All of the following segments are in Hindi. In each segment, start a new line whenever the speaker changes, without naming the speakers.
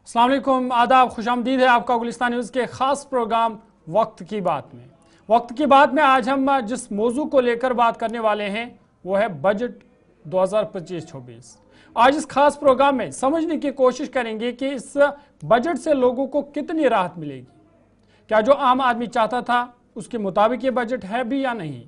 अस्सलाम वालेकुम, आदाब, खुशामदीद है आपका गुलिस्तान न्यूज़ के ख़ास प्रोग्राम वक्त की बात में। वक्त की बात में आज हम जिस मौजू को लेकर बात करने वाले हैं वो है बजट 2025-26। आज इस खास प्रोग्राम में समझने की कोशिश करेंगे कि इस बजट से लोगों को कितनी राहत मिलेगी। क्या जो आम आदमी चाहता था उसके मुताबिक ये बजट है भी या नहीं,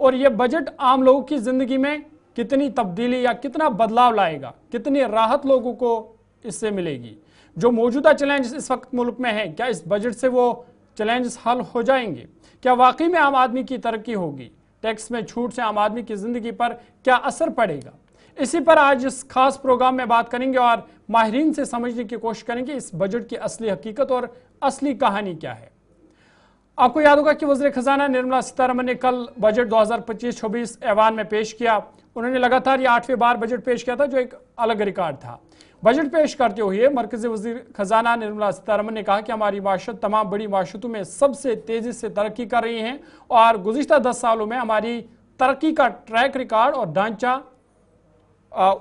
और ये बजट आम लोगों की ज़िंदगी में कितनी तब्दीली या कितना बदलाव लाएगा, कितनी राहत लोगों को इससे मिलेगी। जो मौजूदा चैलेंज इस वक्त मुल्क में है, क्या इस बजट से वो चैलेंज हल हो जाएंगे? क्या वाकई में आम आदमी की तरक्की होगी? टैक्स में छूट से आम आदमी की ज़िंदगी पर क्या असर पड़ेगा? इसी पर आज इस खास प्रोग्राम में बात करेंगे और माहिरीन से समझने की कोशिश करेंगे इस बजट की असली हकीकत और असली कहानी क्या है। आपको याद होगा कि वज़ीर खजाना निर्मला सीतारमण ने कल बजट 2025-26 ऐवान में पेश किया। उन्होंने लगातार ये 8वें बार बजट पेश किया था, जो एक अलग रिकॉर्ड था। बजट पेश करते हुए मरकज़ी वज़ीर खजाना निर्मला सीतारमण ने कहा कि हमारी माशरत तमाम बड़ी माशरतों में सबसे तेज़ी से तरक्की कर रही है और गुज़िश्ता 10 सालों में हमारी तरक्की का ट्रैक रिकॉर्ड और ढांचा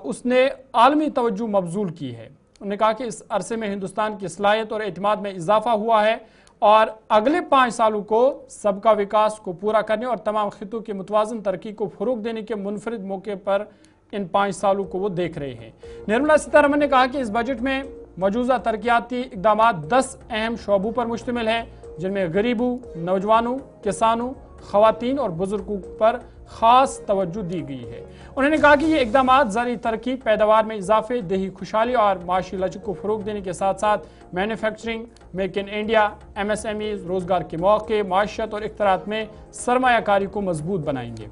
उसने आलमी तवज्जो मबजूल की है। उन्होंने कहा कि इस अरसे में हिंदुस्तान की सलाहियत और एतमाद में इजाफा हुआ है और अगले 5 सालों को सबका विकास को पूरा करने और तमाम खितों की मुतवाज़न तरक्की को फ़रोग देने के मुनफरिद मौके पर इन 5 सालों को वो देख रहे हैं। निर्मला सीतारमण ने कहा कि इस बजट में मौजूदा तरक्याती इक़दाम 10 अहम शोबों पर मुश्तमिल है, जिनमें गरीबों, नौजवानों, किसानों, ख़वातीन और बुजुर्गों पर ख़ास तवज्जो दी गई है। उन्होंने कहा कि ये इक़दाम ज़रूरी तरक्की, पैदावार में इजाफे, देही खुशहाली और माशी लचक को फ़रोग देने के साथ साथ manufacturing, make in India, MSME, रोज़गार के मौके, माशत और इख्तरात में सरमायाकारी को मजबूत बनाएंगे।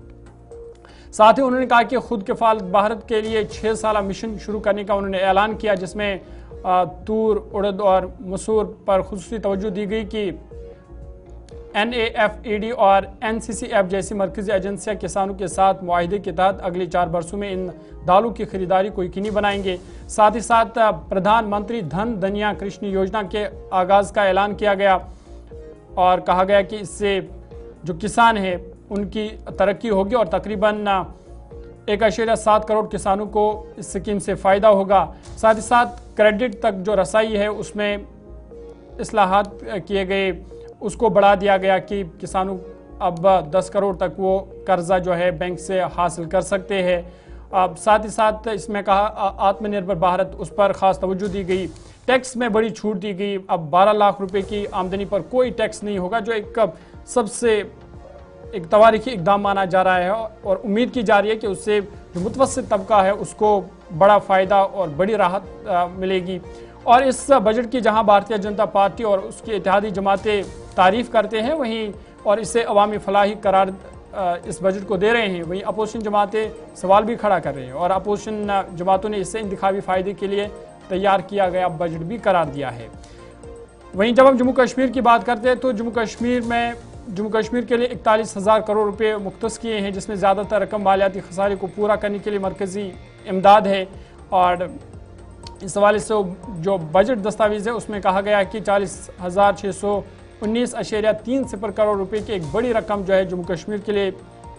साथ ही उन्होंने कहा कि खुद किफ़ालत भारत के लिए 6 साला मिशन शुरू करने का उन्होंने ऐलान किया, जिसमें तूर, उड़द और मसूर पर खुसूसी तवज्जो दी गई कि NAFED और NCCF जैसी मरकज़ी एजेंसियाँ किसानों के साथ मुआहदे के तहत अगले 4 बरसों में इन दालों की खरीदारी को यकीनी बनाएंगे। साथ ही साथ प्रधानमंत्री धन धनिया कृषि योजना के आगाज़ का ऐलान किया गया और कहा गया कि इससे जो किसान है उनकी तरक्की होगी और तकरीबन 1.7 करोड़ किसानों को इस स्कीम से फ़ायदा होगा। साथ ही साथ क्रेडिट तक जो रसाई है उसमें इस्लाहात किए गए, उसको बढ़ा दिया गया कि किसानों अब 10 करोड़ तक वो कर्जा जो है बैंक से हासिल कर सकते हैं। अब साथ ही साथ इसमें कहा आत्मनिर्भर भारत, उस पर ख़ास तवज्जो दी गई। टैक्स में बड़ी छूट दी गई, अब 12 लाख रुपए की आमदनी पर कोई टैक्स नहीं होगा, जो सबसे एक तवारीखी इक़दाम माना जा रहा है और उम्मीद की जा रही है कि उससे जो मुतवस्सित तबका है उसको बड़ा फ़ायदा और बड़ी राहत मिलेगी। और इस बजट की जहां भारतीय जनता पार्टी और उसकी इत्तेहादी जमातें तारीफ़ करते हैं वहीं और इसे अवामी फलाही करार इस बजट को दे रहे हैं, वहीं अपोजिशन जमातें सवाल भी खड़ा कर रहे हैं और अपोजिशन जमातों ने इसे इंतखाबी फ़ायदे के लिए तैयार किया गया बजट भी करार दिया है। वहीं जब हम जम्मू कश्मीर की बात करते हैं तो जम्मू कश्मीर के लिए 41,000 करोड़ रुपए मुख्तस किए हैं, जिसमें ज़्यादातर रकम मालियाती खसारे को पूरा करने के लिए मरकज़ी इमदाद है। और इस हवाले से जो बजट दस्तावेज़ है उसमें कहा गया है कि 40,619.30 करोड़ रुपए की एक बड़ी रकम जो है जम्मू कश्मीर के लिए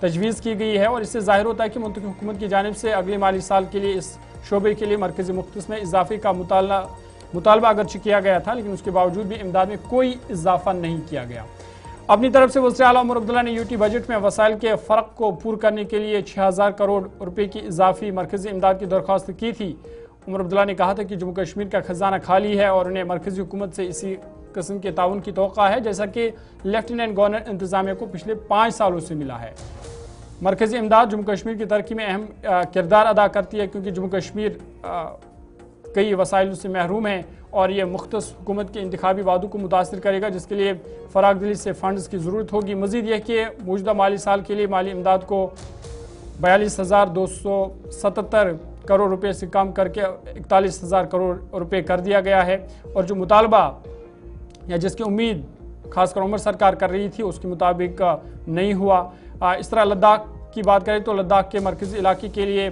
तजवीज़ की गई है और इससे ज़ाहिर होता है कि मुल्क की हुकूमत की जानिब से अगले माली साल के लिए इस शोबे के लिए मरकज़ी मुख्तस में इजाफे का मुतालबा अगरचे किया गया था, लेकिन उसके बावजूद भी इमदाद में कोई इजाफा नहीं किया गया। अपनी तरफ से वज़ीर आला उमर अब्दुल्ला ने यूटी बजट में वसाइल के फ़र्क को पूरा करने के लिए 6,000 करोड़ रुपए की इजाफी मरकज़ी इमदाद की दरख्वास्त की थी। उमर अब्दुल्ला ने कहा था कि जम्मू कश्मीर का खजाना खाली है और उन्हें मरकज़ी हुकूमत से इसी किस्म के ताउन की तवक्का है, जैसा कि लेफ्टिनेंट गवर्नर इंतज़ामिया को पिछले 5 सालों से मिला है। मरकज़ी इमदाद जम्मू कश्मीर की तरक्की में अहम किरदार अदा करती है, क्योंकि जम्मू कश्मीर कई वसाइलों से महरूम है और ये मुख्तस हुकूमत के इंतखाबी वादों को मुतासर करेगा, जिसके लिए फ़राग दिली से फ़ंड्स की ज़रूरत होगी। मज़ीद यह कि मौजूदा माली साल के लिए माली इमदाद को 42,277 करोड़ रुपए से कम करके 41,000 करोड़ रुपए कर दिया गया है और जो मुतालबा या जिसकी उम्मीद खासकर उमर सरकार कर रही थी उसके मुताबिक नहीं हुआ। इस तरह लद्दाख की बात करें तो लद्दाख के मरकज़ी इलाके के लिए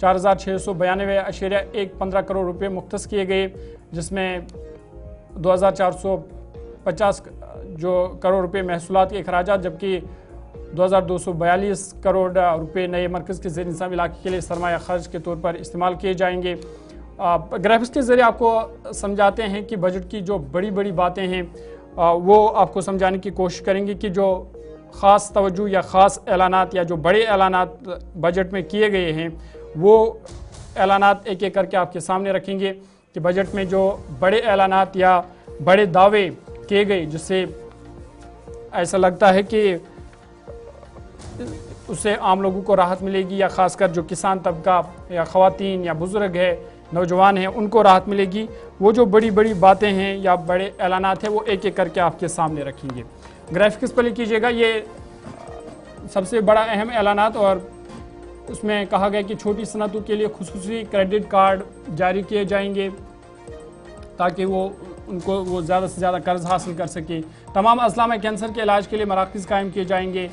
4,692.15 करोड़ रुपए मुख्तस किए गए, जिसमें 2,450 जो करोड़ रुपए महसूलात के अखराजात, जबकि 2,242 करोड़ रुपए नए मरकज़ के ज़ेर इंतज़ाम इलाके के लिए सरमाया खर्च के तौर पर इस्तेमाल किए जाएंगे। ग्राफिक्स के ज़रिए आपको समझाते हैं कि बजट की जो बड़ी बड़ी बातें हैं वो आपको समझाने की कोशिश करेंगे कि जो ख़ास तवज्जो या ख़ास ऐलानात या जो बड़े ऐलानात बजट में किए गए हैं वो ऐलानात एक एक करके आपके सामने रखेंगे कि बजट में जो बड़े ऐलानात या बड़े दावे किए गए जिससे ऐसा लगता है कि उससे आम लोगों को राहत मिलेगी या ख़ासकर जो किसान तबका या ख़वातीन या बुज़ुर्ग है नौजवान हैं उनको राहत मिलेगी, वो जो बड़ी बड़ी बातें हैं या बड़े ऐलानात हैं वो एक एक करके आपके सामने रखेंगे। ग्राफिक्स पर कीजिएगा, ये सबसे बड़ा अहम ऐलानात और उसमें कहा गया कि छोटी सनतों के लिए खुसूसी क्रेडिट कार्ड जारी किए जाएंगे ताकि वो ज़्यादा से ज़्यादा कर्ज हासिल कर सके। तमाम अजला में कैंसर के इलाज के लिए मराकज़ कायम किए जाएंगे।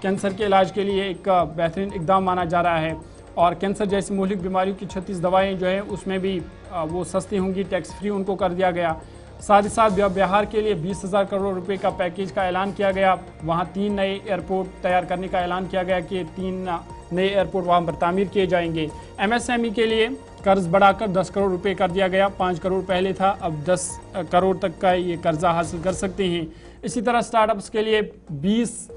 कैंसर के इलाज के लिए एक बेहतरीन इकदाम माना जा रहा है और कैंसर जैसी मुहलिक बीमारियों की 36 दवाएं जो हैं उसमें भी वो सस्ती होंगी, टैक्स फ्री उनको कर दिया गया। साथ ही साथ बिहार के लिए 20,000 करोड़ रुपए का पैकेज का ऐलान किया गया। वहाँ 3 नए एयरपोर्ट तैयार करने का ऐलान किया गया कि 3 नए एयरपोर्ट वहाँ पर तामीर किए जाएंगे। MSME के लिए कर्ज बढ़ाकर 10 करोड़ रुपए कर दिया गया, 5 करोड़ पहले था, अब 10 करोड़ तक का ये कर्जा हासिल कर सकते हैं। इसी तरह स्टार्टअप्स के लिए 20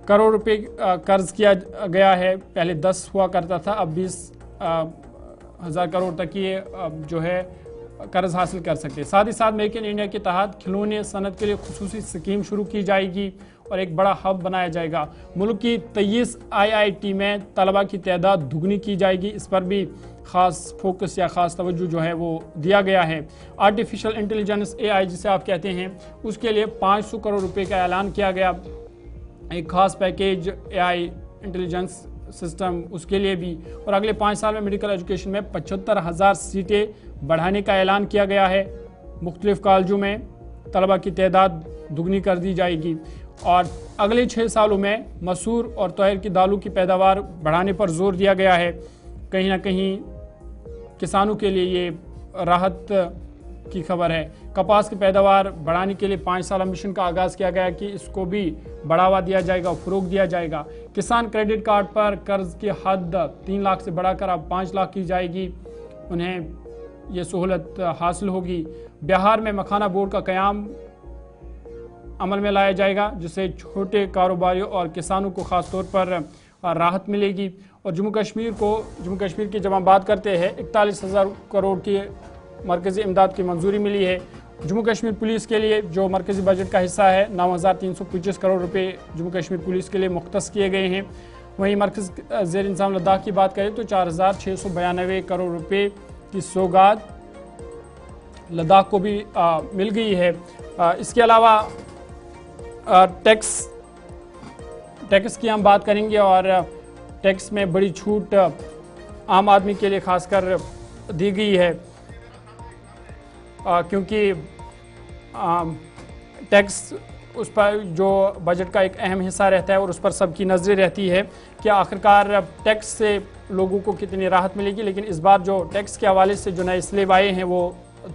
करोड़ रुपए कर्ज किया गया है, पहले 10 हुआ करता था, अब 20,000 करोड़ तक ये जो है कर्ज हासिल कर सकते हैं। साथ ही साथ मेक इन इंडिया के तहत खिलौने सनत के लिए खुसूसी स्कीम शुरू की जाएगी और एक बड़ा हब बनाया जाएगा। मुल्क की 23 IIT में तलबा की तादाद दुगनी की जाएगी, इस पर भी ख़ास फोकस या ख़ास तवज्जो जो है वो दिया गया है। आर्टिफिशियल इंटेलिजेंस AI जिसे आप कहते हैं उसके लिए 500 करोड़ रुपए का ऐलान किया गया, एक ख़ास पैकेज AI इंटेलिजेंस सिस्टम उसके लिए भी। और अगले 5 साल में मेडिकल एजुकेशन में 75,000 सीटें बढ़ाने का ऐलान किया गया है। मुख्तलिफ कॉलेजों में तलबा की तादाद दुगनी कर दी जाएगी और अगले 6 सालों में मसूर और तोहर की दालों की पैदावार बढ़ाने पर जोर दिया गया है। कहीं ना कहीं किसानों के लिए ये राहत की खबर है। कपास की पैदावार बढ़ाने के लिए 5 साल मिशन का आगाज़ किया गया कि इसको भी बढ़ावा दिया जाएगा, फ़रोग दिया जाएगा। किसान क्रेडिट कार्ड पर कर्ज की हद 3 लाख से बढ़ाकर अब 5 लाख की जाएगी, उन्हें ये सहूलत हासिल होगी। बिहार में मखाना बोर्ड का क़याम अमल में लाया जाएगा जिससे छोटे कारोबारियों और किसानों को ख़ास तौर पर राहत मिलेगी। और जम्मू कश्मीर की जब हम बात करते हैं 41,000 करोड़ की मरकज़ी इमदाद की मंजूरी मिली है। जम्मू कश्मीर पुलिस के लिए जो मरकज़ी बजट का हिस्सा है 9,325 करोड़ रुपए जम्मू कश्मीर पुलिस के लिए मुख्तस किए गए हैं। वहीं मरकज़ ज़ेर इंतज़ाम लद्दाख की बात करें तो 4,692 करोड़ रुपए की सौगात लद्दाख को भी मिल गई है। इसके अलावा टैक्स की हम बात करेंगे और टैक्स में बड़ी छूट आम आदमी के लिए खासकर दी गई है क्योंकि टैक्स उस पर जो बजट का एक अहम हिस्सा रहता है और उस पर सबकी नज़रें रहती है कि आखिरकार टैक्स से लोगों को कितनी राहत मिलेगी। लेकिन इस बार जो टैक्स के हवाले से जो नए स्लेब आए हैं वो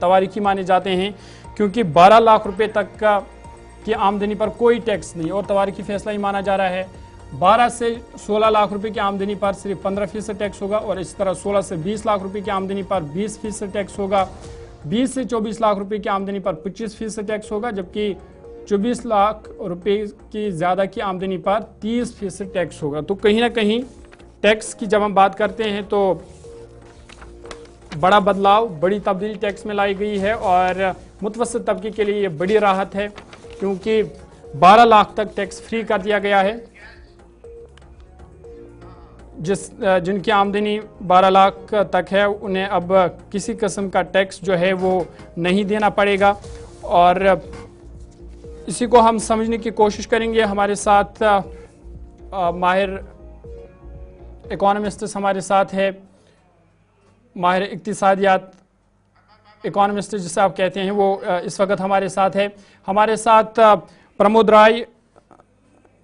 तवारीखी माने जाते हैं क्योंकि 12 लाख रुपए तक की आमदनी पर कोई टैक्स नहीं और तवारीखी फैसला ही माना जा रहा है। 12 से 16 लाख रुपए की आमदनी पर सिर्फ 15% टैक्स होगा और इस तरह 16 से 20 लाख रुपए की आमदनी पर 20% टैक्स होगा। 20 से 24 लाख रुपए की आमदनी पर 25% टैक्स होगा, जबकि 24 लाख रुपए की ज़्यादा की आमदनी पर 30% टैक्स होगा। तो कहीं ना कहीं टैक्स की जब हम बात करते हैं तो बड़ा बदलाव, बड़ी तब्दीली टैक्स में लाई गई है और मुतवस्सित तबके के लिए ये बड़ी राहत है क्योंकि 12 लाख तक टैक्स फ्री कर दिया गया है। जिनकी आमदनी 12 लाख तक है उन्हें अब किसी किस्म का टैक्स जो है वो नहीं देना पड़ेगा और इसी को हम समझने की कोशिश करेंगे। हमारे साथ माहिर इकोनॉमिस्ट हमारे साथ है, माहिर इक्तिसादियात इकोनॉमिस्ट जिसे आप कहते हैं वो इस वक्त हमारे साथ है। हमारे साथ प्रमोद राय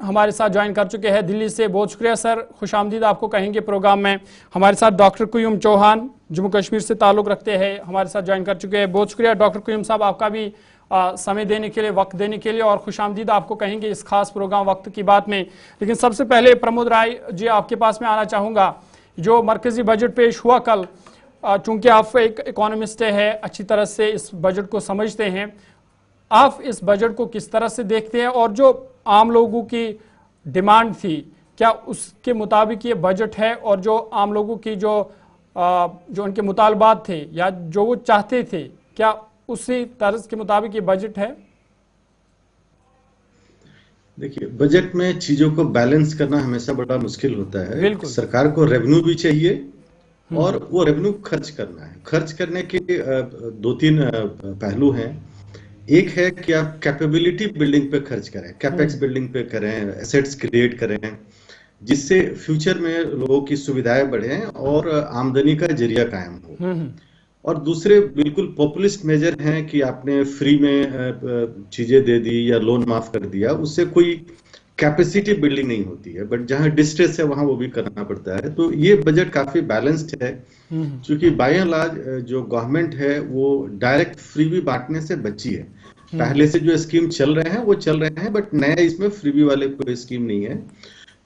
हमारे साथ ज्वाइन कर चुके हैं दिल्ली से। बहुत शुक्रिया सर, खुश आमदीद आपको कहेंगे प्रोग्राम में। हमारे साथ डॉक्टर कुयूम चौहान जम्मू कश्मीर से ताल्लुक़ रखते हैं, हमारे साथ ज्वाइन कर चुके हैं। बहुत शुक्रिया डॉक्टर कुयूम साहब आपका भी समय देने के लिए, वक्त देने के लिए और खुश आमदीद आपको कहेंगे इस खास प्रोग्राम वक्त की बात में। लेकिन सबसे पहले प्रमोद राय जी आपके पास में आना चाहूँगा। जो मरकज़ी बजट पेश हुआ कल, चूंकि आप एक इकोनॉमिस्ट है, अच्छी तरह से इस बजट को समझते हैं, आप इस बजट को किस तरह से देखते हैं और जो आम लोगों की डिमांड थी क्या उसके मुताबिक ये बजट है, और जो आम लोगों की जो उनके मुतालबात थे या जो वो चाहते थे क्या उसी तर्ज के मुताबिक ये बजट है?
देखिए, बजट में चीजों को बैलेंस करना हमेशा बड़ा मुश्किल होता है।
बिल्कुल।
सरकार को रेवेन्यू भी चाहिए और वो रेवेन्यू खर्च करना है। खर्च करने के दो तीन पहलू हैं। एक है कि आप कैपेबिलिटी बिल्डिंग पे खर्च करें, कैपेक्स बिल्डिंग पे करें, एसेट्स क्रिएट करें, जिससे फ्यूचर में लोगों की सुविधाएं बढ़े और आमदनी का जरिया कायम हो। और दूसरे बिल्कुल पॉपुलिस्ट मेजर हैं कि आपने फ्री में चीजें दे दी या लोन माफ कर दिया, उससे कोई कैपेसिटी बिल्डिंग नहीं होती है, बट जहां डिस्ट्रेस है वहां वो भी करना पड़ता है। तो ये बजट काफी बैलेंस्ड है, क्योंकि बाय एंड लार्ज जो गवर्नमेंट है वो डायरेक्ट फ्री भी बांटने से बची है। पहले से जो स्कीम चल रहे हैं वो चल रहे हैं, बट नया इसमें फ्रीबी वाले कोई स्कीम नहीं है।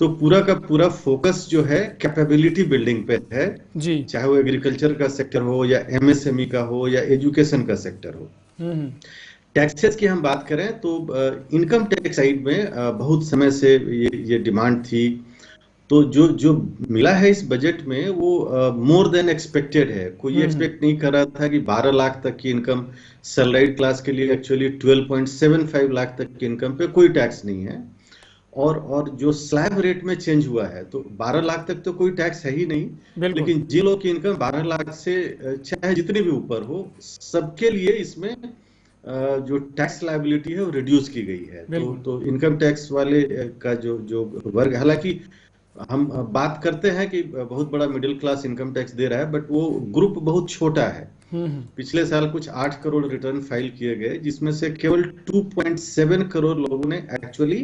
तो पूरा का पूरा फोकस जो है कैपेबिलिटी बिल्डिंग पे है जी। चाहे वो एग्रीकल्चर का सेक्टर हो या एमएसएमई का हो या एजुकेशन का सेक्टर हो। टैक्सेस की हम बात करें तो इनकम टैक्स साइड में बहुत समय से ये डिमांड थी। तो जो जो मिला है इस बजट में वो मोर देन एक्सपेक्टेड है। कोई एक्सपेक्ट नहीं कर रहा था कि 12 लाख तक की इनकम, सैलरीड क्लास के लिए एक्चुअली 12.75 लाख तक की इनकम पे कोई टैक्स नहीं है। और जो स्लैब रेट में चेंज हुआ है तो 12 लाख तक तो कोई टैक्स है ही नहीं, लेकिन जिन लोगों की इनकम 12 लाख से चाहे जितने भी ऊपर हो, सबके लिए इसमें जो टैक्स लायबिलिटी है वो रिड्यूस की गई है। तो इनकम टैक्स वाले का जो वर्ग, हालांकि हम बात करते हैं कि बहुत बड़ा मिडिल क्लास इनकम टैक्स दे रहा है, बट वो ग्रुप बहुत छोटा है। पिछले साल कुछ 8 करोड़ रिटर्न फाइल किए गए, जिसमें से केवल 2.7 करोड़ लोगों ने एक्चुअली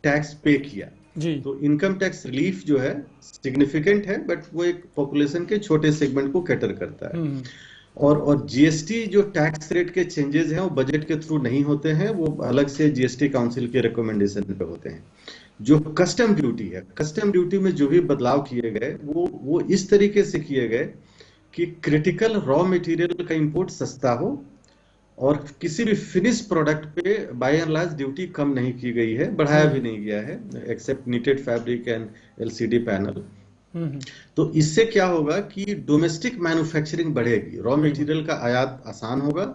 टैक्स पे किया जी। तो इनकम टैक्स रिलीफ जो है सिग्निफिकेंट है, बट वो एक पॉपुलेशन के छोटे सेगमेंट को कैटर करता है। और जीएसटी जो टैक्स रेट के चेंजेस हैं वो बजट के थ्रू नहीं होते हैं, वो अलग से जीएसटी काउंसिल के रिकमेंडेशन पे होते हैं। जो कस्टम ड्यूटी है, कस्टम ड्यूटी में जो भी बदलाव किए गए वो इस तरीके से किए गए कि क्रिटिकल रॉ मटेरियल का इंपोर्ट सस्ता हो और किसी भी फिनिश प्रोडक्ट पे बाय एंड लार्ज ड्यूटी कम नहीं की गई है, बढ़ाया भी नहीं गया है, except knitted fabric and LCD panel. तो इससे क्या होगा कि डोमेस्टिक मैन्युफैक्चरिंग बढ़ेगी, रॉ मटेरियल का आयात आसान होगा।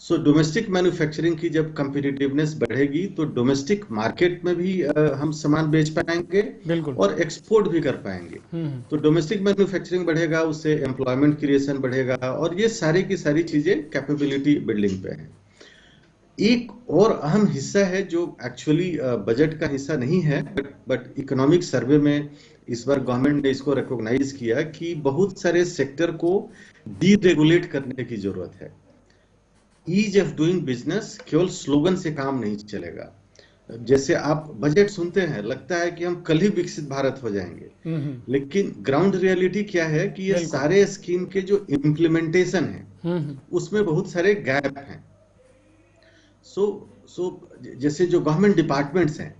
सो डोमेस्टिक मैन्युफैक्चरिंग की जब कंपीटिटिवनेस बढ़ेगी तो डोमेस्टिक मार्केट में भी हम सामान बेच पाएंगे और एक्सपोर्ट भी कर पाएंगे। तो डोमेस्टिक मैन्युफैक्चरिंग बढ़ेगा, उससे एम्प्लॉयमेंट क्रिएशन बढ़ेगा, और ये सारी की सारी चीजें कैपेबिलिटी बिल्डिंग पे है। एक और अहम हिस्सा है जो एक्चुअली बजट का हिस्सा नहीं है, बट इकोनॉमिक सर्वे में इस बार गवर्नमेंट ने इसको रिकॉग्नाइज किया कि बहुत सारे सेक्टर को डीरेगुलेट करने की जरूरत है। ईज ऑफ डूइंग बिजनेस केवल स्लोगन से काम नहीं चलेगा। जैसे आप बजट सुनते हैं लगता है कि हम कल ही विकसित भारत हो जाएंगे, लेकिन ग्राउंड रियलिटी क्या है कि ये सारे स्कीम के जो इम्प्लीमेंटेशन है उसमें बहुत सारे गैप हैं। सो जैसे जो गवर्नमेंट डिपार्टमेंट्स हैं,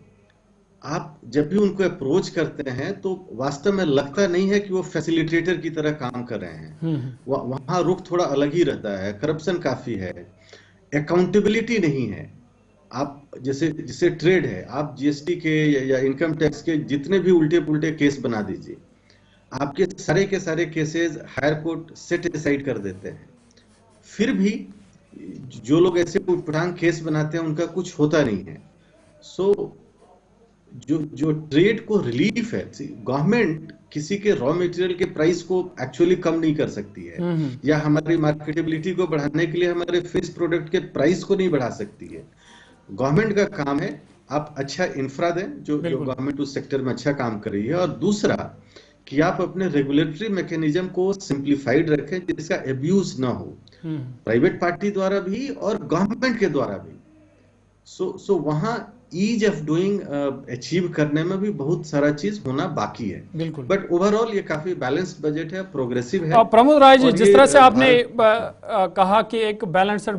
आप जब भी उनको अप्रोच करते हैं तो वास्तव में लगता नहीं है कि वो फैसिलिटेटर की तरह काम कर रहे हैं। वहां रुख थोड़ा अलग ही रहता है, करप्शन काफी है, अकाउंटेबिलिटी नहीं है। आप जैसे ट्रेड है, आप जीएसटी के या इनकम टैक्स के जितने भी उल्टे पुल्टे केस बना दीजिए, आपके सारे के सारे cases high court set aside कर देते हैं। फिर भी जो लोग ऐसे उटपटांग केस बनाते हैं उनका कुछ होता नहीं है। सो जो ट्रेड को रिलीफ है, गवर्नमेंट किसी के रॉ मटेरियल के प्राइस को एक्चुअली कम नहीं कर सकती है, या हमारी मार्केटेबिलिटी को बढ़ाने के लिए हमारे फिनिश प्रोडक्ट के प्राइस को नहीं बढ़ा सकती है। गवर्नमेंट का काम है आप अच्छा इंफ्रा दें, जो गवर्नमेंट उस सेक्टर में अच्छा काम कर रही है, और दूसरा कि आप अपने रेगुलेटरी मैकेनिज्म को सिंप्लीफाइड रखें जिसका एब्यूज ना हो, प्राइवेट पार्टी द्वारा भी और गवर्नमेंट के द्वारा भी। सो वहां ईज ऑफ डूइंग अचीव करने में भी बहुत सारा चीज होना बाकी है, बिल्कुल। बट ओवरऑल ये काफी बैलेंस्ड बजट है, प्रोग्रेसिव है।
प्रमोद राय जी, जिस तरह से आपने कहा कि एक बैलेंस्ड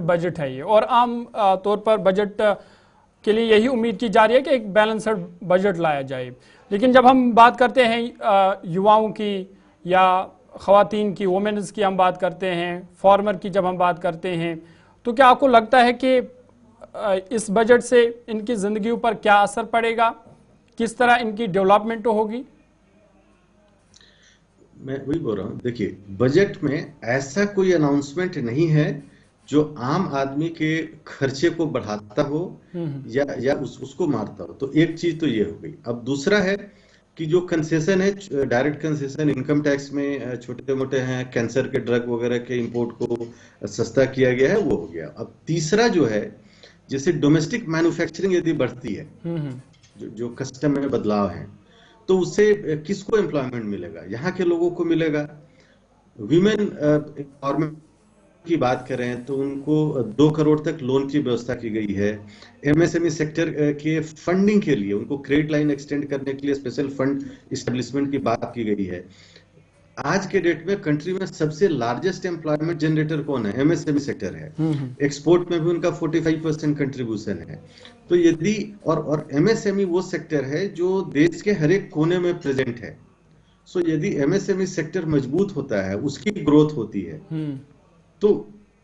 बजट है ये, और आम तौर पर बजट के लिए यही उम्मीद की जा रही है कि एक बैलेंस्ड बजट लाया जाए, लेकिन जब हम बात करते हैं युवाओं की या ख़वातीन की, वोमेन्स की हम बात करते हैं, फार्मर की जब हम बात करते हैं, तो क्या आपको लगता है कि इस बजट से इनकी ज़िंदगी पर क्या असर पड़ेगा, किस तरह इनकी डेवलपमेंट होगी?
मैं वही बोल रहा हूँ, देखिए बजट में ऐसा कोई अनाउंसमेंट नहीं है जो आम आदमी के खर्चे को बढ़ाता हो या उसको मारता हो। तो एक चीज तो ये हो गई। अब दूसरा है कि जो कंसेशन है, डायरेक्ट कंसेशन इनकम टैक्स में छोटे मोटे हैं, कैंसर के ड्रग वगैरह के इंपोर्ट को सस्ता किया गया है, वो हो गया। अब तीसरा जो है, जैसे डोमेस्टिक मैन्युफैक्चरिंग यदि बढ़ती है, जो कस्टम में बदलाव है, तो उससे किसको एम्प्लॉयमेंट मिलेगा? यहाँ के लोगों को मिलेगा। विमेन एम्पावरमेंट की बात करें तो उनको 2 करोड़ तक लोन की व्यवस्था की गई है। एमएसएमई सेक्टर के फंडिंग के लिए उनको क्रेडिट लाइन एक्सटेंड करने के लिए स्पेशल फंड इस्टेब्लिशमेंट की बात की गई है। आज के डेट में कंट्री में सबसे लार्जेस्ट एम्प्लॉयमेंट जनरेटर कौन है? एमएसएमई सेक्टर है। एक्सपोर्ट में भी उनका 45% कंट्रीब्यूशन है। तो यदि और एमएसएमई वो सेक्टर है जो देश के हर एक कोने में प्रेजेंट है। सो यदि एमएसएमई सेक्टर मजबूत होता है, उसकी ग्रोथ होती है, तो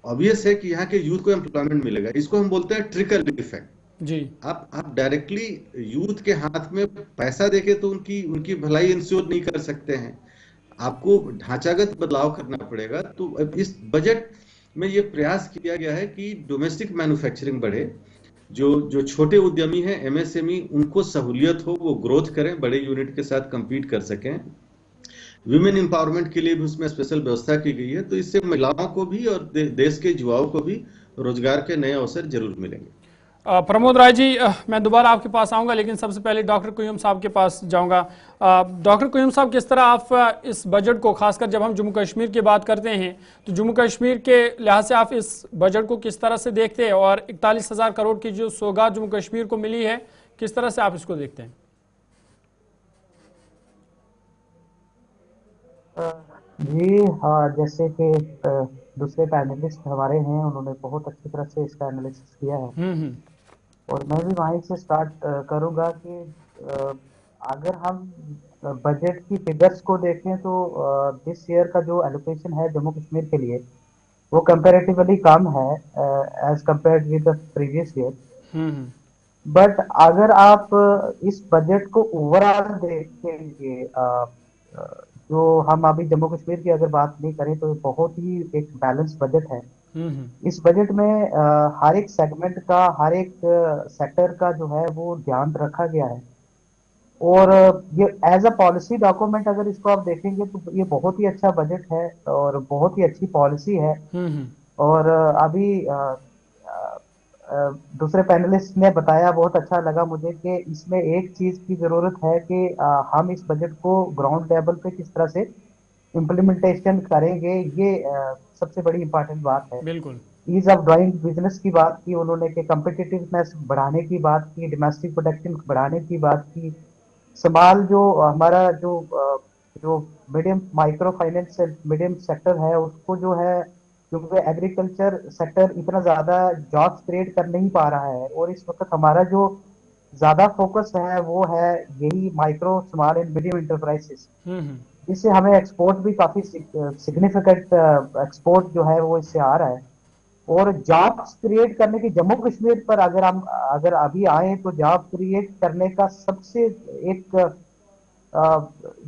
ऑब्वियस है कि यहाँ के यूथ को एम्प्लॉयमेंट मिलेगा। इसको हम बोलते हैं ट्रिकल इफेक्ट
जी।
आप डायरेक्टली यूथ के हाथ में पैसा देके तो उनकी उनकी भलाई इंश्योर नहीं कर सकते हैं। आपको ढांचागत बदलाव करना पड़ेगा। तो अब इस बजट में ये प्रयास किया गया है कि डोमेस्टिक मैन्युफैक्चरिंग बढ़े, जो जो छोटे उद्यमी हैं, एमएसएमई, उनको सहूलियत हो, वो ग्रोथ करें, बड़े यूनिट के साथ compete कर सकें। विमेन एम्पावरमेंट के लिए भी उसमें स्पेशल व्यवस्था की गई है। तो इससे महिलाओं को भी और देश के युवाओं को भी रोजगार के नए अवसर जरूर मिलेंगे।
प्रमोद राय जी, मैं दोबारा आपके पास आऊंगा, लेकिन सबसे पहले डॉक्टर कुयूम साहब के पास जाऊंगा। डॉक्टर कुयूम साहब, किस तरह आप इस बजट को, खासकर जब हम जम्मू कश्मीर की बात करते हैं, तो जम्मू कश्मीर के लिहाज से आप इस बजट को किस तरह से देखते हैं, और 41,000 करोड़ की जो सौगात जम्मू कश्मीर को मिली है, किस तरह से आप इसको देखते हैं?
जी हाँ, जैसे कि दूसरे पैनलिस्ट हमारे हैं, उन्होंने बहुत अच्छी तरह से इसका एनालिसिस किया है। और मैं भी वहीं से स्टार्ट करूंगा कि अगर हम बजट की फिगर्स को देखें तो दिस ईयर का जो एलोकेशन है जम्मू कश्मीर के लिए, वो कंपैरेटिवली कम है as compared with the previous year. But अगर आप इस बजट को ओवरऑल देखेंगे, जो हम अभी जम्मू कश्मीर की अगर बात नहीं करें तो बहुत ही एक बैलेंस बजट है। इस बजट में हर एक सेगमेंट का, हर एक सेक्टर का जो है वो ध्यान रखा गया है। और ये एज अ पॉलिसी डॉक्यूमेंट अगर इसको आप देखेंगे तो ये बहुत ही अच्छा बजट है और बहुत ही अच्छी पॉलिसी है। और अभी दूसरे पैनलिस्ट ने बताया, बहुत अच्छा लगा मुझे कि इसमें एक चीज की जरूरत है कि हम इस बजट को ग्राउंड लेवल पे किस तरह से इम्प्लीमेंटेशन करेंगे, ये सबसे बड़ी इंपॉर्टेंट बात है।
बिल्कुल।
ईज ऑफ डूइंग बिजनेस की बात की उन्होंने, कि कम्पिटिटिवनेस बढ़ाने की बात की, डोमेस्टिक प्रोडक्शन बढ़ाने की बात की, समाल जो हमारा जो medium micro finance medium sector है उसको जो है, क्योंकि एग्रीकल्चर सेक्टर इतना ज्यादा जॉब्स क्रिएट कर नहीं पा रहा है, और इस वक्त हमारा जो ज्यादा फोकस है वो है यही micro small and medium enterprises. इससे हमें एक्सपोर्ट भी काफी सिग्निफिकेंट एक्सपोर्ट जो है वो इससे आ रहा है। और जॉब्स क्रिएट करने की, जम्मू कश्मीर पर अगर अभी आए तो जॉब क्रिएट करने का सबसे एक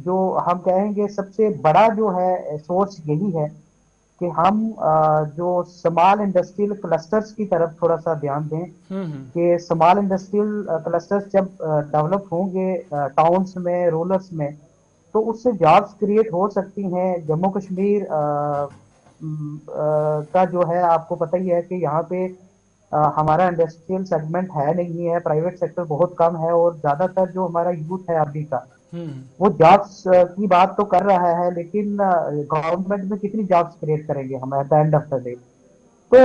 जो हम कहेंगे सबसे बड़ा जो है सोर्स यही है कि हम जो स्मॉल इंडस्ट्रियल क्लस्टर्स की तरफ थोड़ा सा ध्यान दें, कि स्मॉल इंडस्ट्रियल क्लस्टर्स जब डेवलप होंगे टाउन्स में, रूरल्स में, तो उससे जॉब्स क्रिएट हो सकती हैं। जम्मू कश्मीर का जो है आपको पता ही है कि यहाँ पे हमारा इंडस्ट्रियल सेगमेंट है नहीं है, प्राइवेट सेक्टर बहुत कम है, और ज्यादातर जो हमारा यूथ है अभी का वो जॉब्स की बात तो कर रहा है, लेकिन गवर्नमेंट में कितनी जॉब्स क्रिएट करेंगे हम at the end of the day. तो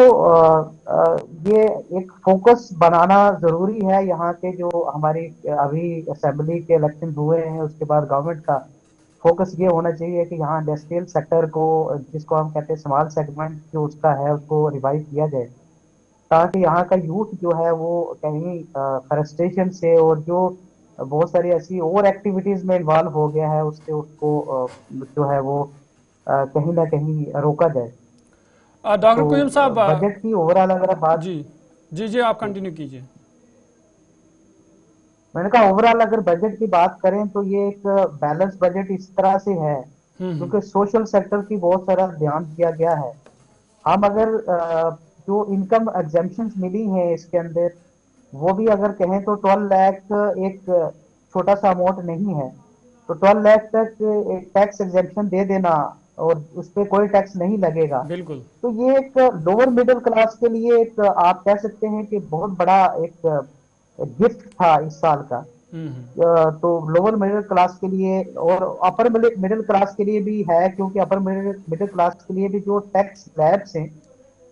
ये एक फोकस बनाना जरूरी है। यहाँ के जो हमारी अभी असेंबली के इलेक्शन हुए हैं उसके बाद गवर्नमेंट का फोकस ये होना चाहिए कि यहाँ इंडस्ट्रियल सेक्टर को, जिसको हम कहते हैं स्मॉल सेगमेंट जो उसका है, उसको रिवाइव किया जाए, ताकि यहाँ का यूथ जो है वो कहीं फ्रस्ट्रेशन से और जो बहुत सारी ऐसी और एक्टिविटीज में इन्वॉल्व हो गया है, उससे उसको जो है वो कहीं ना कहीं रोका जाए।
डॉक्टर
तो
कुयम साहब,
बजट की ओवरऑल अगर बात,
जी जी जी, आप कंटिन्यू कीजिए।
मैंने कहा ओवरऑल अगर बजट की बात करें तो ये एक बैलेंस बजट इस तरह से है,
हम्म।
क्योंकि सोशल सेक्टर की बहुत सारा ध्यान दिया गया है। हम अगर जो इनकम एग्जेम्पशंस मिली हैं इसके अंदर, वो भी अगर कहें तो 12 लाख एक छोटा सा अमाउंट नहीं है। तो 12 लाख तक एक टैक्स एग्जेम्पशन दे देना और उस पर कोई टैक्स नहीं लगेगा,
बिल्कुल।
तो ये एक लोअर मिडिल क्लास के लिए एक आप कह सकते हैं कि बहुत बड़ा एक गिफ्ट था इस साल का।
हम्म।
तो लोअर मिडिल क्लास के लिए और अपर मिडिल क्लास के लिए भी है, क्योंकि अपर मिडिल मिडिल क्लास के लिए भी जो टैक्स स्लैब्स हैं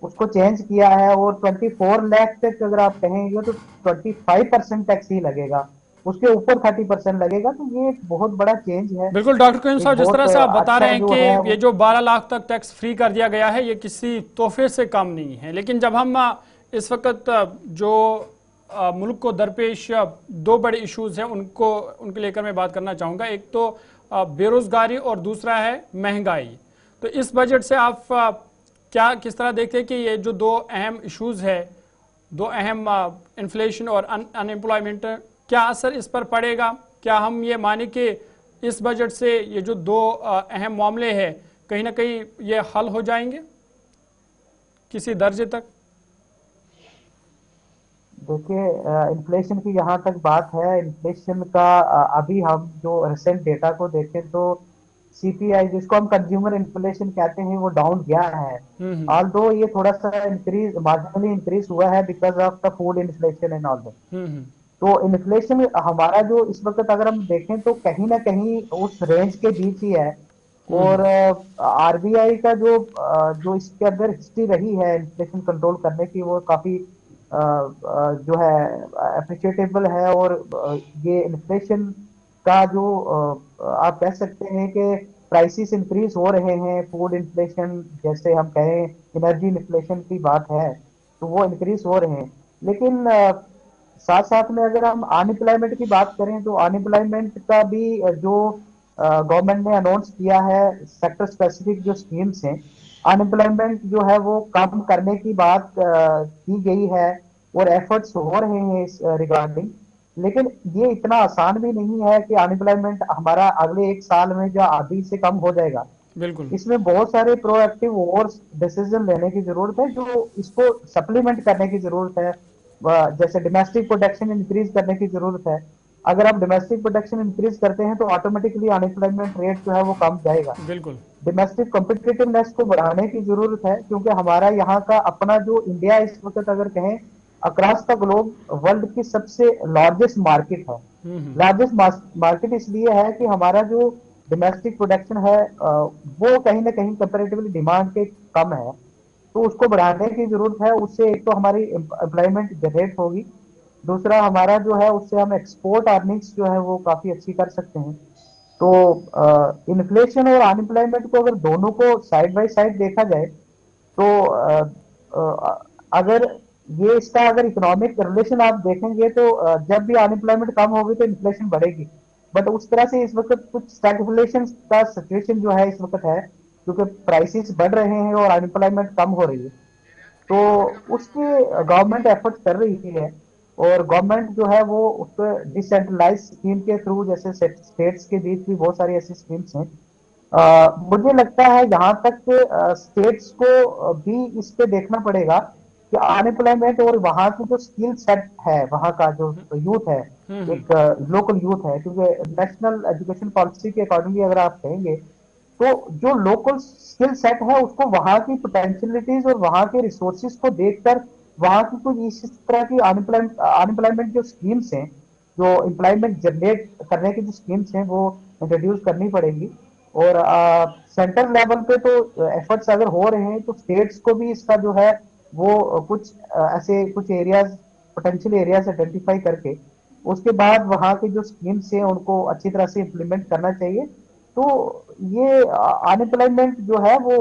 उसको चेंज किया है, और 24 लाख तक अगर आप कहेंगे तो 25% टैक्स ही लगेगा, उसके ऊपर 30% लगेगा। तो ये एक बहुत बड़ा चेंज है,
बिल्कुल डॉक्टर कुयम
एक
साहब, जिस
बहुत
तरह से आप बता रहे
अच्छा
हैं
जो
कि
है
ये
वो।
जो 12 लाख तक टैक्स फ्री कर दिया गया है, ये किसी तोहफे से कम नहीं है। लेकिन जब हम इस वक्त जो मुल्क को दरपेश दो बड़े इश्यूज हैं, उनको उनके लेकर मैं बात करना चाहूँगा। एक तो बेरोजगारी और दूसरा है महंगाई। तो इस बजट से आप क्या किस तरह देखते हैं कि ये जो दो अहम इश्यूज है, दो अहम इन्फ्लेशन और अनएम्प्लॉयमेंट, क्या असर इस पर पड़ेगा? क्या हम ये माने कि इस बजट से ये जो दो अहम मामले हैं कहीं ना कहीं ये हल हो जाएंगे किसी दर्जे तक?
देखिए, इन्फ्लेशन की जहां तक बात है, इन्फ्लेशन का अभी हम जो रिसेंट डेटा को देखें तो सीपीआई, जिसको हम कंज्यूमर इन्फ्लेशन कहते हैं, वो डाउन गया है।
हम्म
ऑल्दो ये थोड़ा सा इंक्रीज, मार्जिनली इंक्रीज हुआ है because of the food inflation and all.
Hmm
तो इन्फ्लेशन हमारा जो इस वक्त अगर हम देखें तो कहीं ना कहीं उस रेंज के बीच ही है। और
हम्म
आरबीआई का जो इसके अंदर हिस्ट्री रही है इन्फ्लेशन कंट्रोल करने की, वो काफी जो है अप्रिशिएटेबल है। और ये इन्फ्लेशन का जो आप कह सकते हैं कि प्राइसेस इंक्रीज हो रहे हैं, फूड इन्फ्लेशन जैसे हम कहें, एनर्जी इन्फ्लेशन की बात है, तो वो इंक्रीज हो रहे हैं। लेकिन साथ साथ में अगर हम अनएम्प्लॉयमेंट की बात करें तो अनएम्प्लॉयमेंट का भी जो गवर्नमेंट ने अनाउंस किया है, सेक्टर स्पेसिफिक जो स्कीम्स हैं, अनएम्प्लॉयमेंट जो है वो कम करने की बात की गई है, और एफर्ट्स हो रहे हैं इस रिगार्डिंग। लेकिन ये इतना आसान भी नहीं है कि अनएम्प्लॉयमेंट हमारा अगले एक साल में जो आधी से कम हो जाएगा।
बिल्कुल।
इसमें बहुत सारे प्रोएक्टिव और डिसीजन लेने की जरूरत है, जो इसको सप्लीमेंट करने की जरूरत है। जैसे डोमेस्टिक प्रोडक्शन इंक्रीज करने की जरूरत है। अगर आप डोमेस्टिक प्रोडक्शन इंक्रीज करते हैं तो ऑटोमेटिकली अनएम्प्लॉयमेंट रेट जो है वो कम जाएगा।
बिल्कुल।
डोमेस्टिक कॉम्पिटिटिवनेस को बढ़ाने की जरूरत है, क्योंकि हमारा यहाँ का अपना जो इंडिया इस वक्त अगर कहें अक्रॉस द ग्लोब वर्ल्ड की सबसे लार्जेस्ट मार्केट है।
हम्म।
लार्जेस्ट मार्केट इसलिए है कि हमारा जो डोमेस्टिक प्रोडक्शन है वो कहीं ना कहीं कंपेरेटिवली डिमांड के कम है। तो उसको बढ़ाने की जरूरत है। उससे एक तो हमारी एम्प्लॉयमेंट जनरेट होगी, दूसरा हमारा जो है उससे हम एक्सपोर्ट अर्निंग्स जो है वो काफी अच्छी कर सकते हैं। तो इन्फ्लेशन और अनएम्प्लॉयमेंट को अगर दोनों को साइड बाय साइड देखा जाए तो अगर ये इसका अगर इकोनॉमिक रिलेशन आप देखेंगे तो जब भी अनएम्प्लॉयमेंट कम होगी तो इन्फ्लेशन बढ़ेगी। बट उस तरह से इस वक्त कुछ स्टैगफ्लेशन का सिचुएशन जो है इस वक्त है, क्योंकि प्राइसेस बढ़ रहे हैं और अनएम्प्लॉयमेंट कम हो रही है। तो उसके गवर्नमेंट एफर्ट कर रही है, और गवर्नमेंट जो है वो उस पर डिसेंट्रलाइज स्कीम के थ्रू, जैसे स्टेट्स के बीच भी बहुत सारी ऐसी स्कीम्स हैं। मुझे लगता है यहाँ तक स्टेट्स को भी इस पे देखना पड़ेगा कि अनएम्प्लॉयमेंट और वहाँ की जो स्किल सेट है, वहाँ का जो यूथ है,
हम्म।
एक लोकल यूथ है, क्योंकि नेशनल एजुकेशन पॉलिसी के अकॉर्डिंगली अगर आप कहेंगे तो जो लोकल स्किल सेट है उसको वहां की पोटेंशियलिटीज और वहां के रिसोर्सेज को देखकर वहां की कुछ इस तरह की अनएम्प्लॉयमेंट जो स्कीम्स हैं, जो एम्प्लॉयमेंट जनरेट करने की जो स्कीम्स हैं वो इंट्रोड्यूस करनी पड़ेगी। और सेंटर लेवल पे तो एफर्ट्स अगर हो रहे हैं तो स्टेट्स को भी इसका जो है वो कुछ ऐसे कुछ एरियाज, पोटेंशियल एरियाज आइडेंटिफाई करके उसके बाद वहां के जो स्कीम्स हैं उनको अच्छी तरह से इम्प्लीमेंट करना चाहिए। तो ये अनएम्प्लॉयमेंट जो है वो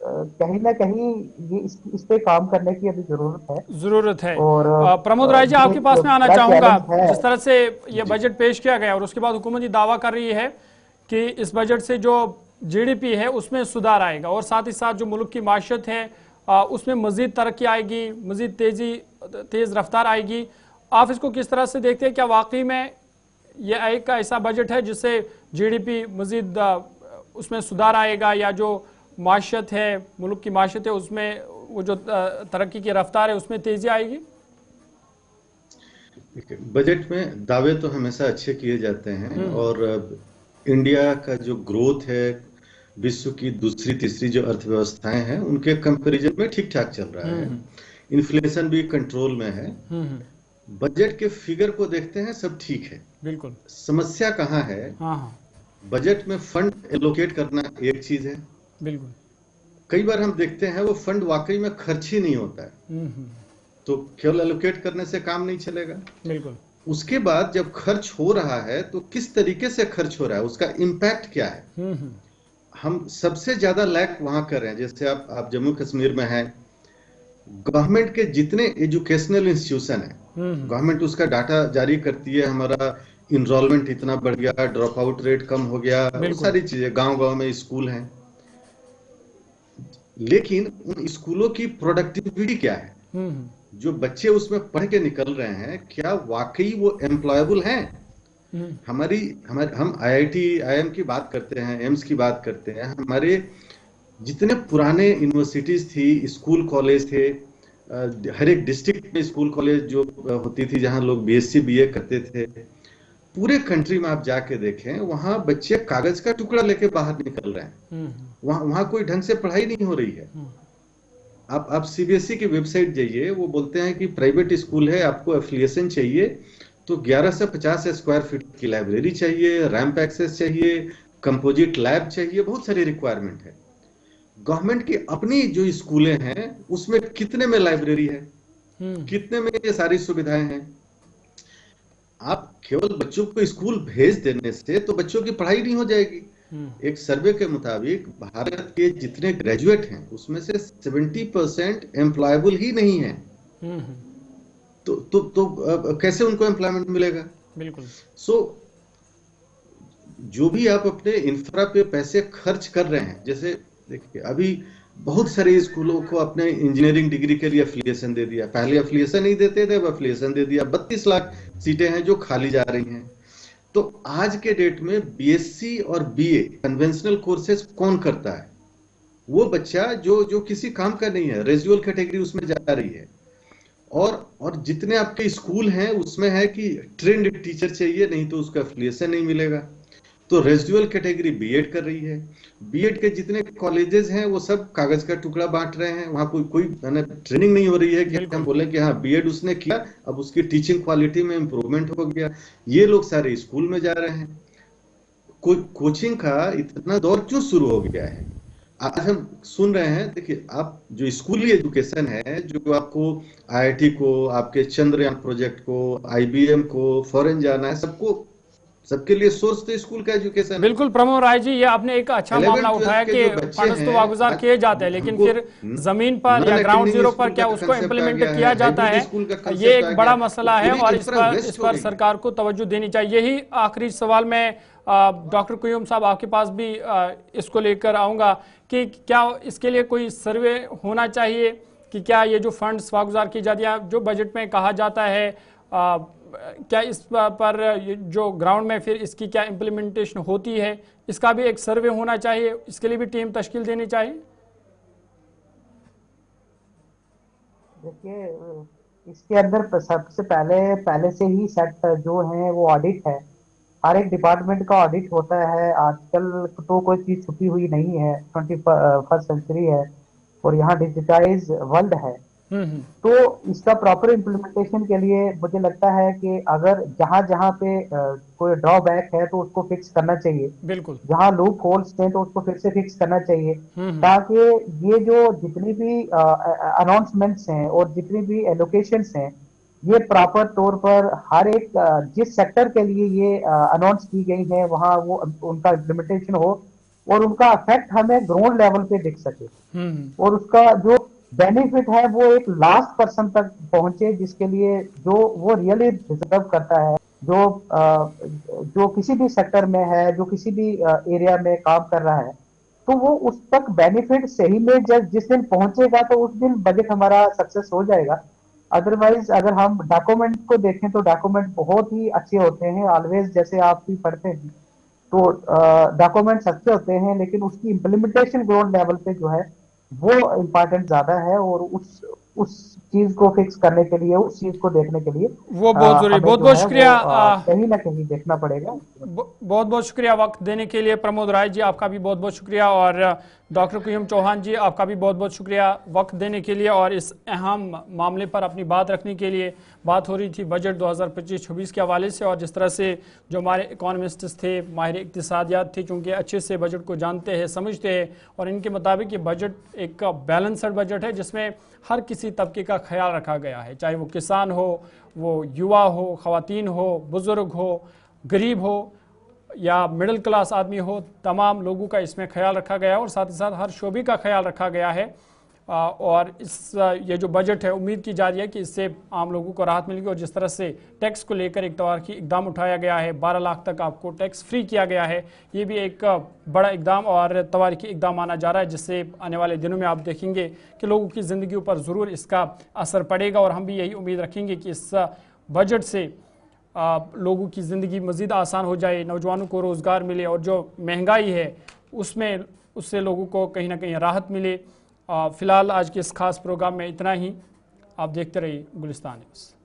कहीं ना कहीं ये इस पे काम करने की अभी जरूरत है।
जरूरत है।
और
प्रमोद राय जी,
ये
आपके
एक
पास में आना
बड़ा
चाहूंगा।
चैलेंज है।
जिस तरह से ये
जी।
बजट पेश किया गया और उसके बाद हुकूमत ये दावा कर रही है कि इस बजट से जो जीडीपी है उसमें सुधार आएगा और साथ ही साथ जो मुल्क की माशत है उसमें मजीद तरक्की आएगी, मजीद तेज रफ्तार आएगी। आप इसको किस तरह से देखते हैं? क्या वाकई में यह एक ऐसा बजट है जिससे जीडीपी मजीद उसमें सुधार आएगा, या जो माशत है, मुल्क की माशत है, उसमें वो जो तरक्की की रफ्तार है उसमें तेजी आएगी?
देखिए, बजट में दावे तो हमेशा अच्छे किए जाते हैं और इंडिया का जो ग्रोथ है विश्व की दूसरी तीसरी जो अर्थव्यवस्थाएं हैं उनके कंपैरिजन में ठीक ठाक चल रहा है। इन्फ्लेशन भी कंट्रोल में है। बजट के फिगर को देखते हैं, सब ठीक है।
बिल्कुल।
समस्या कहाँ है?
हाँ हाँ।
बजट में फंड एलोकेट करना एक चीज है।
बिल्कुल।
कई बार हम देखते हैं वो फंड वाकई में खर्च ही नहीं होता है, तो केवल एलोकेट करने से काम नहीं चलेगा।
बिल्कुल।
उसके बाद जब खर्च हो रहा है तो किस तरीके से खर्च हो रहा है, उसका इम्पैक्ट क्या है। हम सबसे ज्यादा लैक वहां कर रहे हैं। जैसे आप जम्मू कश्मीर में हैं, गवर्नमेंट के जितने एजुकेशनल इंस्टीट्यूशन है, गवर्नमेंट उसका डाटा जारी करती है, हमारा इनरोलमेंट इतना बढ़ गया, ड्रॉप आउट रेट कम हो गया, वो सारी चीजें, गांव गांव में स्कूल हैं, लेकिन उन स्कूलों की प्रोडक्टिविटी क्या है? जो बच्चे उसमें पढ़ के निकल रहे हैं, क्या वाकई वो एम्प्लॉयबल हैं? हम आईआईटी आईएम की बात करते हैं, एम्स की बात करते हैं, हमारे जितने पुराने यूनिवर्सिटीज थी, स्कूल कॉलेज थे, हर एक डिस्ट्रिक्ट में स्कूल कॉलेज जो होती थी जहां लोग बीएससी बीए करते थे, पूरे कंट्री में आप जाके देखें, वहां बच्चे कागज का टुकड़ा लेके बाहर निकल रहे हैं। वहां कोई ढंग से पढ़ाई नहीं हो रही है। आप सीबीएसई की वेबसाइट जाइए, वो बोलते हैं कि प्राइवेट स्कूल है, आपको एफिलिएशन चाहिए तो 1150 स्क्वायर फीट की लाइब्रेरी चाहिए, रैंप एक्सेस चाहिए, कंपोजिट लैब चाहिए, बहुत सारी रिक्वायरमेंट है। गवर्नमेंट की अपनी जो स्कूलें हैं उसमें कितने में लाइब्रेरी है, कितने में ये सारी सुविधाएं हैं? आप केवल बच्चों को स्कूल भेज देने से तो बच्चों की पढ़ाई नहीं हो जाएगी। एक सर्वे के मुताबिक भारत के जितने ग्रेजुएट हैं उसमें से 70% एम्प्लॉयबल ही नहीं है। तो कैसे उनको एम्प्लॉयमेंट मिलेगा?
बिल्कुल।
जो भी आप अपने इंफ्रा पे पैसे खर्च कर रहे हैं, जैसे देखिए अभी बहुत सारे स्कूलों को अपने इंजीनियरिंग डिग्री के लिए एफिलिएशन दे दिया। पहले एफिलिएशन नहीं देते थे, अब एफिलिएशन दे दिया। 32 लाख सीटें हैं जो खाली जा रही हैं। तो आज के डेट में बीएससी और बीए कन्वेंशनल कोर्सेज कौन करता है? वो बच्चा जो किसी काम का नहीं है, रेजिडुअल कैटेगरी उसमें जा रही है। और जितने आपके स्कूल हैं उसमें है कि ट्रेंड टीचर चाहिए, नहीं तो उसका एफिलिएशन नहीं मिलेगा। तो रेजिडुअल कैटेगरी बीएड कर रही है। बीएड के जितने कॉलेजेस हैं वो सब कागज का टुकड़ा बांट रहे हैं। वहां कोई ट्रेनिंग नहीं हो रही है कि हम बोले कि हाँ बीएड उसने किया, अब उसकी टीचिंग क्वालिटी में इंप्रूवमेंट हो गया। ये लोग सारे स्कूल में जा रहे हैं। कोई कोचिंग का इतना दौर क्यों शुरू हो गया है? आज हम सुन रहे हैं, देखिए आप जो स्कूली एजुकेशन है, जो आपको आईआईटी को, आपके चंद्रयान प्रोजेक्ट को, आईबीएम को, फॉरेन जाना है, सबके लिए सोर्स तो स्कूल का एजुकेशन है।
बिल्कुल प्रमोद राय जी, ये आपने एक अच्छा मामला उठाया कि फंड्स तो वागुजार किए जाते हैं, लेकिन फिर जमीन पर या ग्राउंड जीरो पर क्या उसको इम्प्लीमेंट किया जाता है, ये एक बड़ा मसला है और इस पर सरकार को तवज्जो देनी चाहिए। यही आखिरी सवाल में डॉक्टर कुयूम साहब आपके पास भी इसको लेकर आऊंगा कि क्या इसके लिए कोई सर्वे होना चाहिए कि क्या ये जो फंड्स वागुजार की जाती है, जो बजट में कहा जाता है, क्या इस पर जो ग्राउंड में फिर इसकी क्या इम्प्लीमेंटेशन होती है, इसका भी एक सर्वे होना चाहिए, इसके लिए भी टीम तश्कील देनी चाहिए?
देखिए, इसके अंदर सबसे पहले से ही सेट जो है वो ऑडिट है। हर एक डिपार्टमेंट का ऑडिट होता है। आजकल तो कोई चीज छुपी हुई नहीं है, 21st सेंचुरी है और यहाँ डिजिटाइज वर्ल्ड है। तो इसका प्रॉपर इम्प्लीमेंटेशन के लिए मुझे लगता है कि अगर जहां जहां पे कोई ड्रॉबैक है तो उसको फिक्स करना चाहिए।
बिल्कुल।
जहां लूप होल्स हैं तो उसको फिर से फिक्स करना चाहिए, ताकि ये जो जितनी भी अनाउंसमेंट्स हैं और जितनी भी एलोकेशंस हैं, ये प्रॉपर तौर पर हर एक जिस सेक्टर के लिए ये अनाउंस की गई है वहां वो उनका इम्प्लीमेंटेशन हो और उनका इफेक्ट हमें ग्राउंड लेवल पे दिख सके,
हम्म।
और उसका जो बेनिफिट है वो एक लास्ट पर्सन तक पहुंचे, जिसके लिए जो वो रियली डिजर्व करता है, जो किसी भी सेक्टर में है, जो किसी भी एरिया में काम कर रहा है, तो वो उस तक बेनिफिट सही में जब जिस दिन पहुंचेगा तो उस दिन बजट हमारा सक्सेस हो जाएगा। अदरवाइज अगर हम डॉक्यूमेंट को देखें तो डॉक्यूमेंट बहुत ही अच्छे होते हैं ऑलवेज, जैसे आप भी पढ़ते हैं, तो डॉक्यूमेंट्स अच्छे होते हैं, लेकिन उसकी इम्प्लीमेंटेशन ग्राउंड लेवल पे जो है वो इम्पोर्टेंट ज्यादा है, और उस चीज को फिक्स करने के लिए, उस चीज को देखने के लिए
वो बहुत जरूरी।
हमें
बहुत
जो
बहुत
है
शुक्रिया।
वो कहीं ना कहीं देखना पड़ेगा।
बहुत बहुत शुक्रिया वक्त देने के लिए प्रमोद राय जी, आपका भी बहुत बहुत शुक्रिया। और डॉक्टर कुयम चौहान जी, आपका भी बहुत बहुत शुक्रिया वक्त देने के लिए और इस अहम मामले पर अपनी बात रखने के लिए। बात हो रही थी बजट 2025-26 के हवाले से, और जिस तरह से जो हमारे इकोनॉमिस्ट्स थे, माहिर इक्तिसादियात थे, क्योंकि अच्छे से बजट को जानते हैं, समझते हैं, और इनके मुताबिक ये बजट एक बैलेंसड बजट है जिसमें हर किसी तबके का ख्याल रखा गया है, चाहे वो किसान हो, वो युवा हो, ख़वातीन हो, बुज़ुर्ग हो, गरीब हो या मिडिल क्लास आदमी हो, तमाम लोगों का इसमें ख्याल रखा गया है और साथ ही साथ हर शोबे का ख्याल रखा गया है। और ये जो बजट है, उम्मीद की जा रही है कि इससे आम लोगों को राहत मिलेगी। और जिस तरह से टैक्स को लेकर एक तवारकी इकदाम उठाया गया है, 12 लाख तक आपको टैक्स फ्री किया गया है, ये भी एक बड़ा इकदाम और तवारकी इकदाम माना जा रहा है, जिससे आने वाले दिनों में आप देखेंगे कि लोगों की ज़िंदगी पर ज़रूर इसका असर पड़ेगा। और हम भी यही उम्मीद रखेंगे कि इस बजट से लोगों की ज़िंदगी मज़ीद आसान हो जाए, नौजवानों को रोज़गार मिले, और जो महंगाई है उससे लोगों को कहीं ना कहीं राहत मिले। फ़िलहाल आज के इस खास प्रोग्राम में इतना ही। आप देखते रहिए गुलिस्तान न्यूज़।